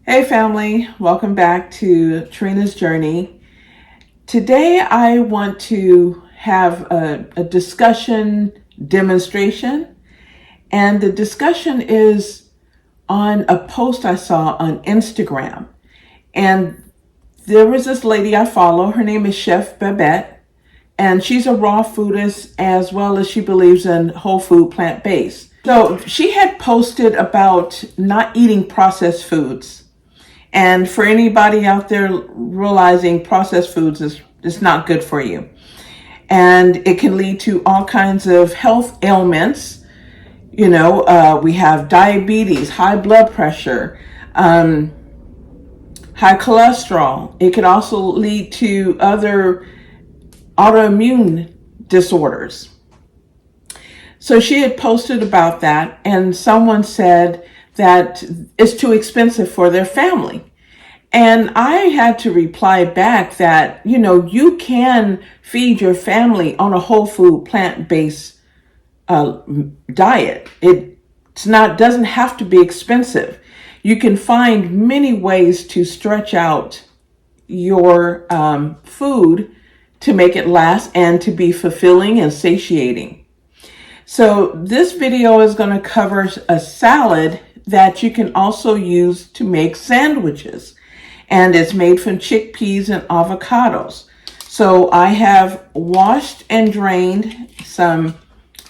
Hey family, welcome back to Trena's Journey. Today I want to have a discussion demonstration, and the discussion is on a post I saw on Instagram. And there was this lady I follow, her name is Chef Babette, and she's a raw foodist as well as she believes in whole food plant-based. So she had posted about not eating processed foods. And for anybody out there realizing processed foods is not good for you. And it can lead to all kinds of health ailments. We have diabetes, high blood pressure, high cholesterol. It can also lead to other autoimmune disorders. So she had posted about that, and someone said that it's too expensive for their family. And I had to reply back that, you can feed your family on a whole food plant-based diet. Doesn't have to be expensive. You can find many ways to stretch out your food to make it last and to be fulfilling and satiating. So this video is going to cover a salad that you can also use to make sandwiches. And it's made from chickpeas and avocados. So I have washed and drained some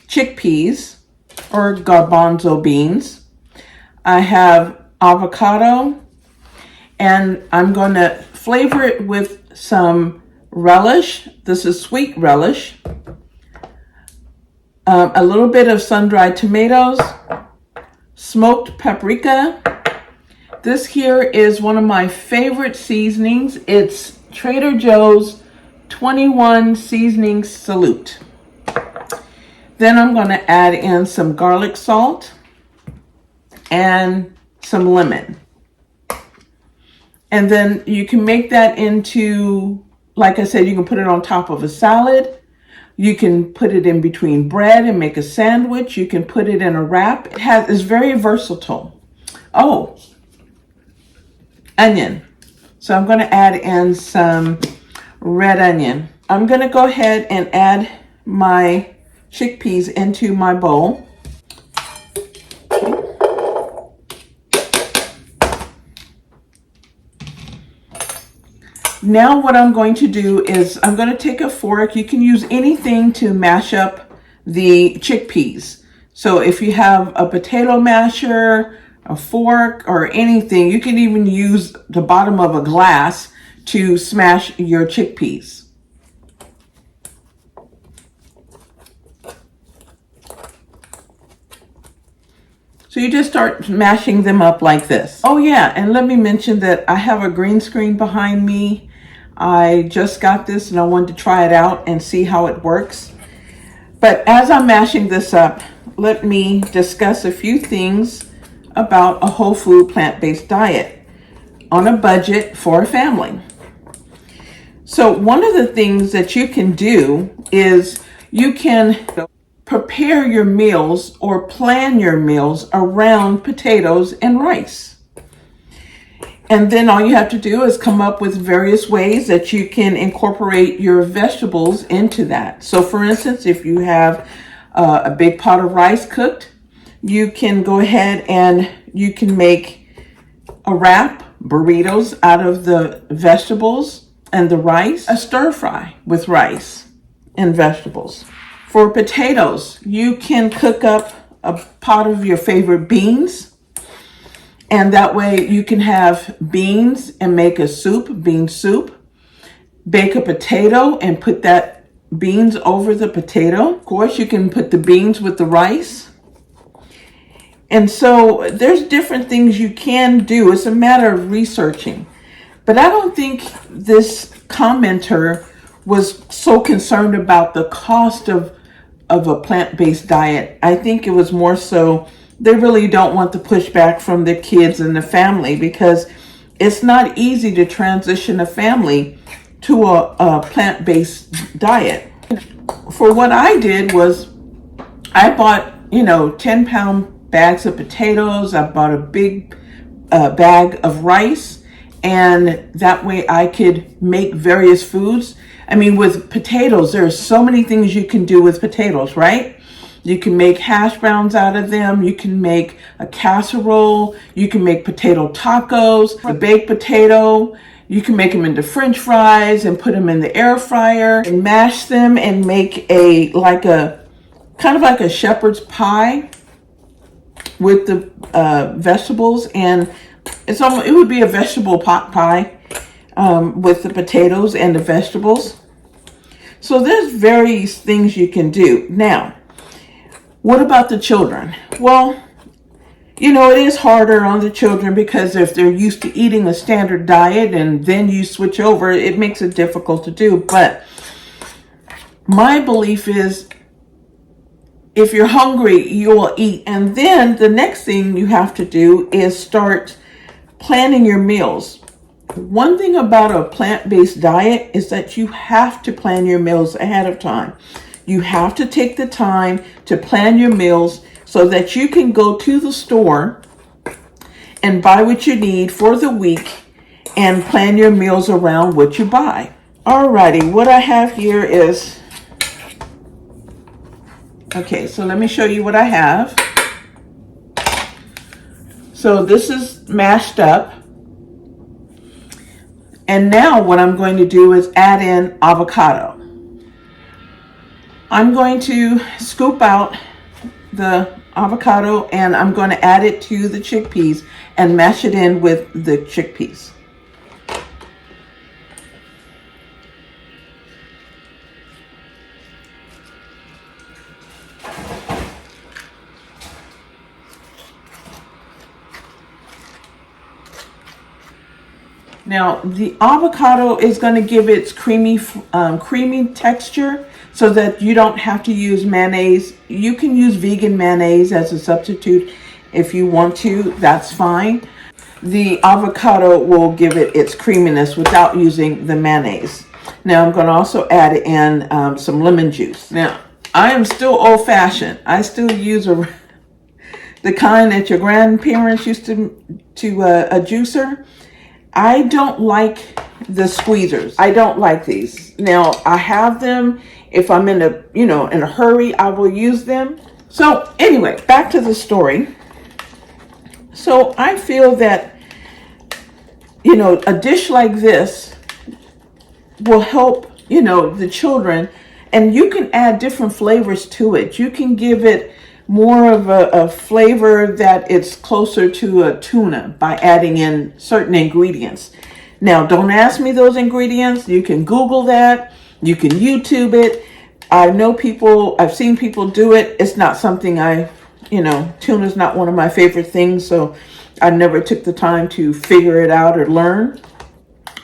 chickpeas or garbanzo beans. I have avocado, and I'm going to flavor it with some relish. This is sweet relish. A little bit of sun-dried tomatoes, smoked paprika. This here is one of my favorite seasonings. It's Trader Joe's 21 Seasoning Salute. Then I'm going to add in some garlic salt and some lemon. And then you can make that into, like I said, you can put it on top of a salad. You can put it in between bread and make a sandwich. You can put it in a wrap. It's very versatile. Oh, onion. So I'm going to add in some red onion. I'm going to go ahead and add my chickpeas into my bowl. Now what I'm going to do is I'm going to take a fork. You can use anything to mash up the chickpeas. So if you have a potato masher, a fork, or anything, you can even use the bottom of a glass to smash your chickpeas. So you just start mashing them up like this. Oh yeah, and let me mention that I have a green screen behind me. I just got this and I wanted to try it out and see how it works. But as I'm mashing this up, let me discuss a few things about a whole food plant-based diet on a budget for a family. So one of the things that you can do is you can prepare your meals or plan your meals around potatoes and rice. And then all you have to do is come up with various ways that you can incorporate your vegetables into that. So for instance, if you have a big pot of rice cooked, you can go ahead and you can make a wrap, burritos out of the vegetables and the rice, a stir fry with rice and vegetables. For potatoes, you can cook up a pot of your favorite beans. And that way you can have beans and make a soup, bean soup. Bake a potato and put that beans over the potato. Of course, you can put the beans with the rice. And so there's different things you can do. It's a matter of researching. But I don't think this commenter was so concerned about the cost of a plant-based diet. I think it was more so they really don't want the pushback from the kids and the family, because it's not easy to transition a family to a plant-based diet. For what I did was I bought, 10-pound bags of potatoes. I bought a big bag of rice, and that way I could make various foods. I mean, with potatoes, there's so many things you can do with potatoes, right? You can make hash browns out of them. You can make a casserole. You can make potato tacos, a baked potato. You can make them into French fries and put them in the air fryer and mash them and make a kind of like a shepherd's pie with the vegetables, and it would be a vegetable pot pie with the potatoes and the vegetables. So there's various things you can do. Now, what about the children? Well, you know, it is harder on the children because if they're used to eating a standard diet and then you switch over, it makes it difficult to do. But my belief is, if you're hungry, you will eat. And then the next thing you have to do is start planning your meals. One thing about a plant-based diet is that you have to plan your meals ahead of time. You have to take the time to plan your meals so that you can go to the store and buy what you need for the week and plan your meals around what you buy. Alrighty, what I have here is, okay, so let me show you what I have. So this is mashed up. And now what I'm going to do is add in avocado. I'm going to scoop out the avocado and I'm going to add it to the chickpeas and mash it in with the chickpeas. Now, the avocado is going to give its creamy texture so that you don't have to use mayonnaise. You can use vegan mayonnaise as a substitute if you want to. That's fine. The avocado will give it its creaminess without using the mayonnaise. Now, I'm going to also add in some lemon juice. Now, I am still old-fashioned. I still use the kind that your grandparents used to a juicer. I don't like the squeezers. I don't like these. Now, I have them. If I'm in a hurry, I will use them. So anyway, back to the story. So I feel that, a dish like this will help, the children, and you can add different flavors to it. You can give it more of a flavor that it's closer to a tuna by adding in certain ingredients. Now, don't ask me those ingredients. You can Google that. You can YouTube it. I've seen people do it. It's not something tuna's not one of my favorite things, so I never took the time to figure it out or learn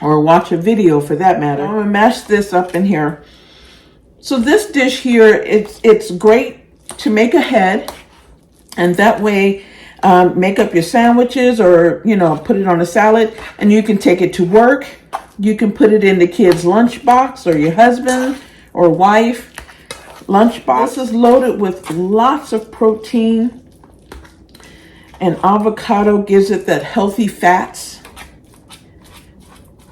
or watch a video for that matter. I'm gonna mash this up in here. So this dish here, it's great to make ahead, and that way make up your sandwiches or put it on a salad, and you can take it to work. You can put it in the kids' lunchbox or your husband or wife lunchbox. This is loaded with lots of protein, and avocado gives it that healthy fats.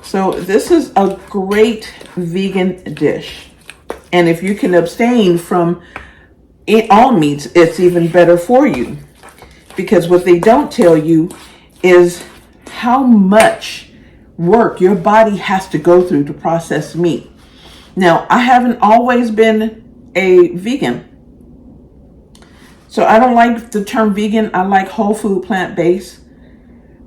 So this is a great vegan dish, and if you can abstain from all meats, it's even better for you, because what they don't tell you is how much work your body has to go through to process meat. Now, I haven't always been a vegan, so I don't like the term vegan. I like whole food, plant-based,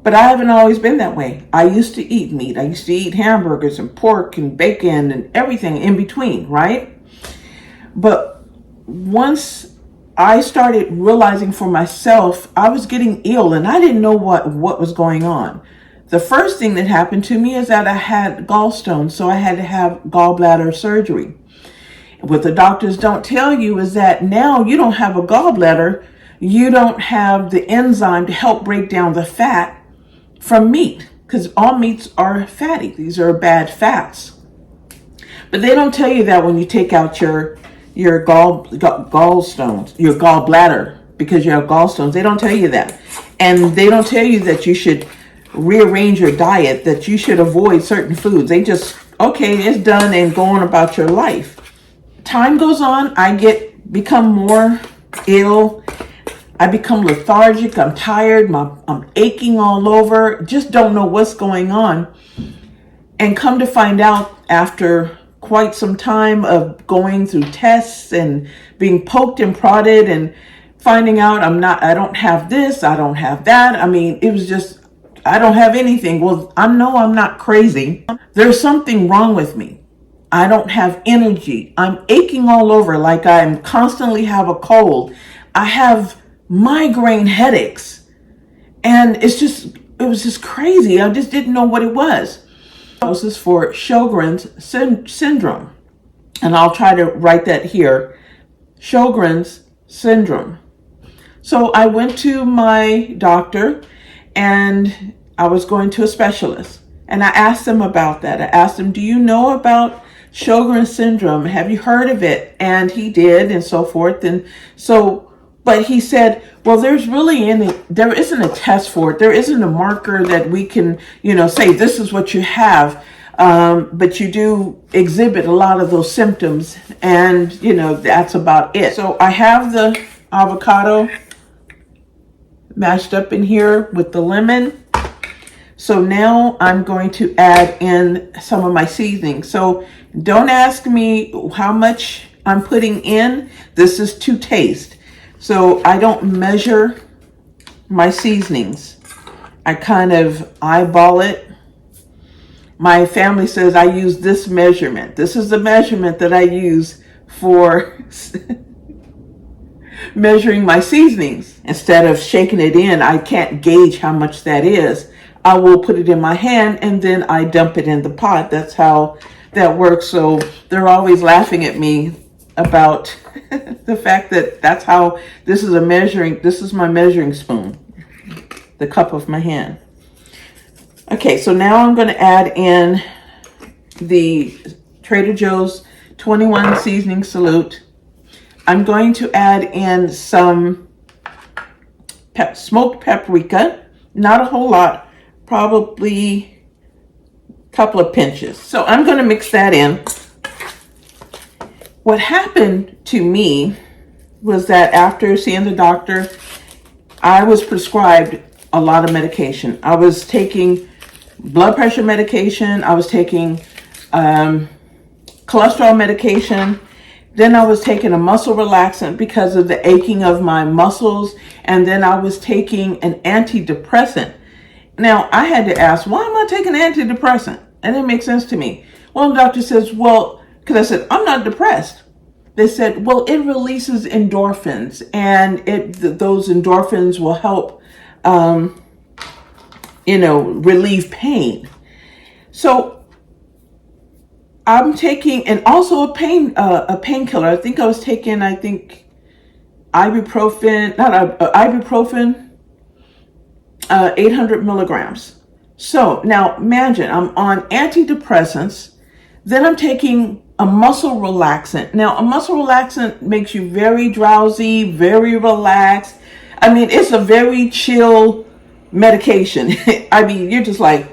but I haven't always been that way. I used to eat meat. I used to eat hamburgers and pork and bacon and everything in between, right? But once I started realizing for myself, I was getting ill and I didn't know what was going on. The first thing that happened to me is that I had gallstones, so I had to have gallbladder surgery. What the doctors don't tell you is that now you don't have a gallbladder, you don't have the enzyme to help break down the fat from meat, because all meats are fatty. These are bad fats. But they don't tell you that when you take out your gallstones, your gallbladder, because you have gallstones. They don't tell you that. And they don't tell you that you should rearrange your diet, that you should avoid certain foods. They just, okay, it's done, and go on about your life. Time goes on, I become more ill. I become lethargic. I'm tired. I'm aching all over. Just don't know what's going on. And come to find out, after quite some time of going through tests and being poked and prodded and finding out I don't have this, I don't have that. I mean, it was just, I don't have anything. Well, I'm not crazy. There's something wrong with me. I don't have energy. I'm aching all over, like I constantly have a cold. I have migraine headaches. And it was just crazy. I just didn't know what it was. This is for Sjogren's syndrome. And I'll try to write that here. Sjogren's syndrome. So I went to my doctor, and I was going to a specialist. And I asked him about that. I asked him, do you know about Sjogren's syndrome? Have you heard of it? And he did, and so forth. And so, but he said, well, there isn't a test for it. There isn't a marker that we can, say this is what you have. But you do exhibit a lot of those symptoms, and that's about it. So I have the avocado mashed up in here with the lemon. So now I'm going to add in some of my seasoning. So don't ask me how much I'm putting in. This is to taste. So I don't measure my seasonings. I kind of eyeball it. My family says I use this measurement. This is the measurement that I use for measuring my seasonings. Instead of shaking it in, I can't gauge how much that is. I will put it in my hand, and then I dump it in the pot. That's how that works. So they're always laughing at me about the fact that that's how this is my measuring spoon, the cup of my hand. Okay, so now I'm going to add in the Trader Joe's 21 seasoning salute. I'm going to add in some smoked paprika, not a whole lot, probably a couple of pinches. So I'm going to mix that in. What happened to me was that after seeing the doctor, I was prescribed a lot of medication. I was taking blood pressure medication. I was taking cholesterol medication. Then I was taking a muscle relaxant because of the aching of my muscles. And then I was taking an antidepressant. Now, I had to ask, why am I taking an antidepressant? And it makes sense to me. Well, the doctor says, well, because I said, I'm not depressed. They said, well, it releases endorphins, and those endorphins will help, relieve pain. So I'm taking, and also a painkiller. I think I was taking, ibuprofen, 800 milligrams. So now imagine I'm on antidepressants, then I'm taking a muscle relaxant. Now, a muscle relaxant makes you very drowsy, very relaxed. I mean, it's a very chill medication. I mean, you're just like,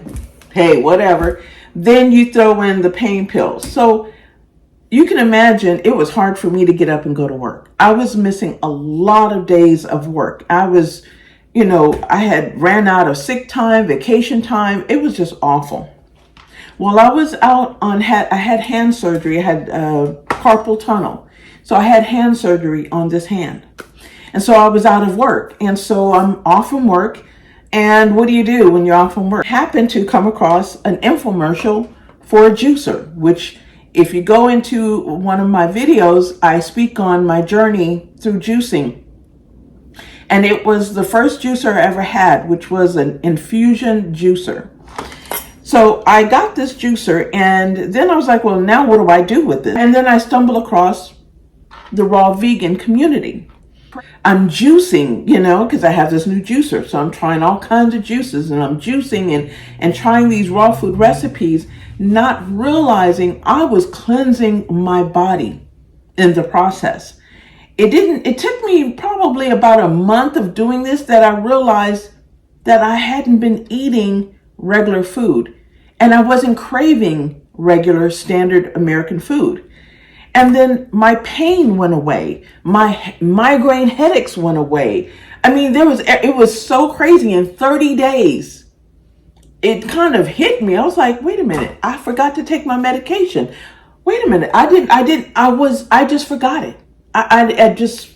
hey, whatever. Then you throw in the pain pills. So you can imagine it was hard for me to get up and go to work. I was missing a lot of days of work. I was, I had ran out of sick time, vacation time. It was just awful. Well, I was out I had hand surgery. I had carpal tunnel. So I had hand surgery on this hand. And so I was out of work. And so I'm off from work. And what do you do when you're off from work? I happened to come across an infomercial for a juicer, which if you go into one of my videos, I speak on my journey through juicing. And it was the first juicer I ever had, which was an infusion juicer. So I got this juicer, and then I was like, well, now what do I do with it? And then I stumbled across the raw vegan community. I'm juicing, because I have this new juicer. So I'm trying all kinds of juices, and I'm juicing and trying these raw food recipes, not realizing I was cleansing my body in the process. it took me probably about a month of doing this that I realized that I hadn't been eating regular food and I wasn't craving regular standard American food. And then my pain went away. My migraine headaches went away. I mean, it was so crazy. In 30 days, it kind of hit me. I was like, wait a minute, I forgot to take my medication. Wait a minute, I just forgot it. I just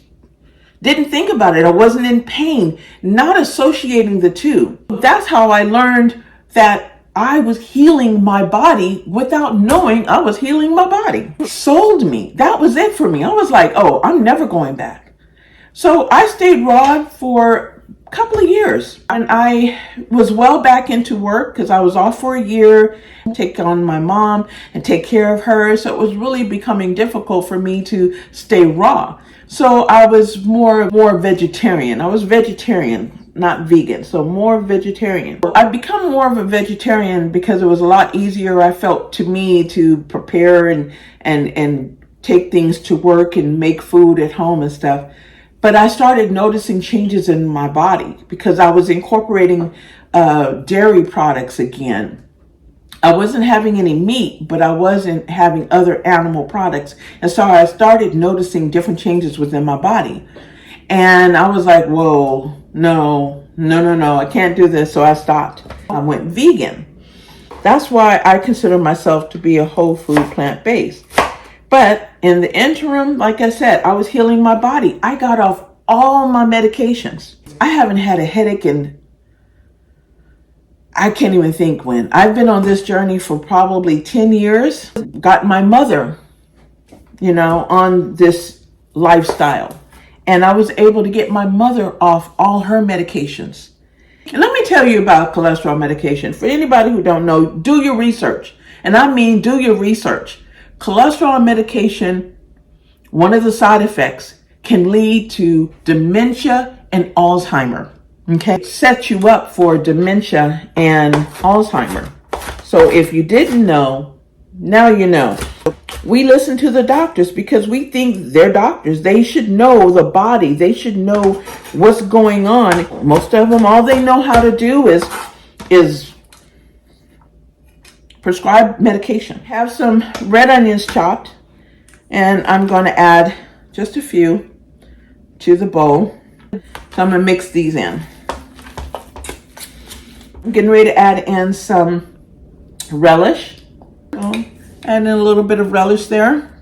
didn't think about it. I wasn't in pain, not associating the two. That's how I learned that I was healing my body without knowing I was healing my body. It sold me. That was it for me. I was like, oh, I'm never going back. So I stayed raw for a couple of years, and I was well back into work because I was off for a year, take on my mom and take care of her. So it was really becoming difficult for me to stay raw. So I was more vegetarian. I was vegetarian, not vegan, so more vegetarian. I've become more of a vegetarian because it was a lot easier, I felt, to me to prepare and take things to work and make food at home and stuff. But I started noticing changes in my body because I was incorporating dairy products again. I wasn't having any meat, but I wasn't having other animal products. And so I started noticing different changes within my body. And I was like, whoa, no, I can't do this. So I stopped. I went vegan. That's why I consider myself to be a whole food plant-based. But in the interim, like I said, I was healing my body. I got off all my medications. I haven't had a headache in, I can't even think when. I've been on this journey for probably 10 years. Got my mother, on this lifestyle. And I was able to get my mother off all her medications. And let me tell you about cholesterol medication. For anybody who don't know, do your research. And I mean, do your research. Cholesterol medication, one of the side effects, can lead to dementia and Alzheimer. Okay, it sets you up for dementia and Alzheimer. So if you didn't know, now you know. We listen to the doctors because we think they're doctors. They should know the body. They should know what's going on. Most of them, all they know how to do is prescribe medication. Have some red onions chopped, and I'm going to add just a few to the bowl. So I'm going to mix these in. I'm getting ready to add in some relish. So add in a little bit of relish there.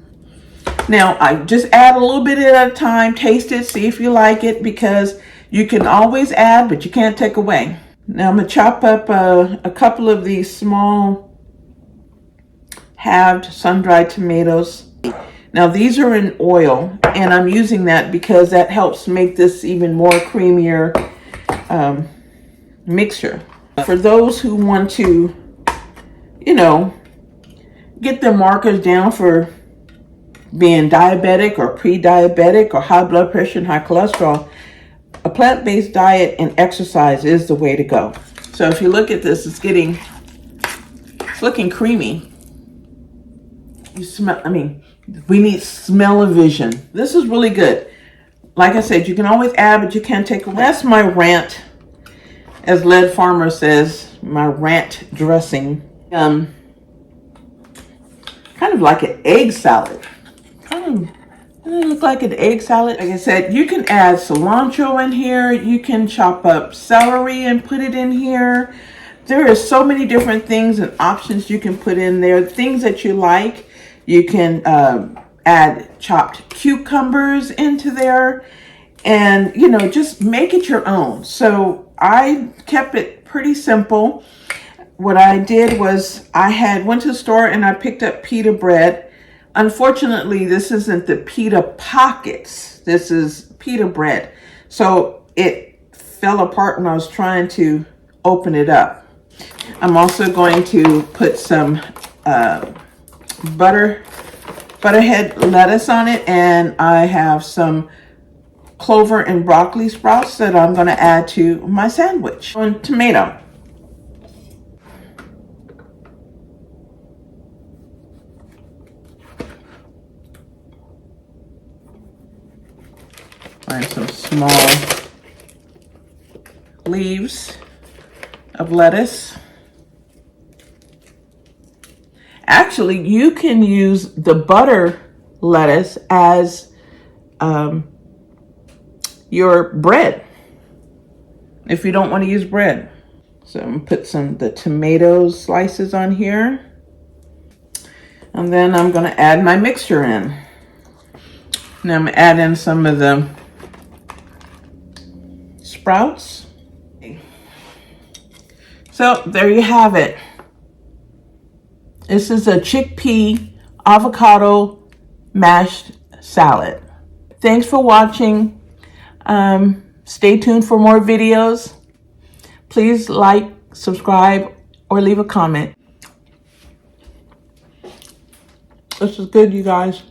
Now, I just add a little bit at a time. Taste it, see if you like it, because you can always add, but you can't take away. Now I'm going to chop up a couple of these small halved sun-dried tomatoes. Now these are in oil, and I'm using that because that helps make this even more creamier mixture. For those who want to, get their markers down for being diabetic or pre-diabetic or high blood pressure and high cholesterol, a plant-based diet and exercise is the way to go. So if you look at this, it's looking creamy. You smell, we need smell-o-vision. This is really good. Like I said, you can always add, but you can't take away. That's my rant, as Lead Farmer says, my rant dressing. Kind of like an egg salad. It looks like an egg salad. Like I said, you can add cilantro in here. You can chop up celery and put it in here. There are so many different things and options you can put in there. Things that you like. You can add chopped cucumbers into there and, just make it your own. So I kept it pretty simple. What I did was went to the store and I picked up pita bread. Unfortunately, this isn't the pita pockets. This is pita bread. So it fell apart when I was trying to open it up. I'm also going to put some butterhead lettuce on it, and I have some clover and broccoli sprouts that I'm going to add to my sandwich. And tomato. small leaves of lettuce. Actually, you can use the butter lettuce as your bread if you don't want to use bread. So I'm gonna put the tomato slices on here. And then I'm gonna add my mixture in. Now I'm gonna add in some of the sprouts. So there you have it. This is a chickpea avocado mashed salad. Thanks for watching. Stay tuned for more videos. Please like, subscribe, or leave a comment. This is good, you guys.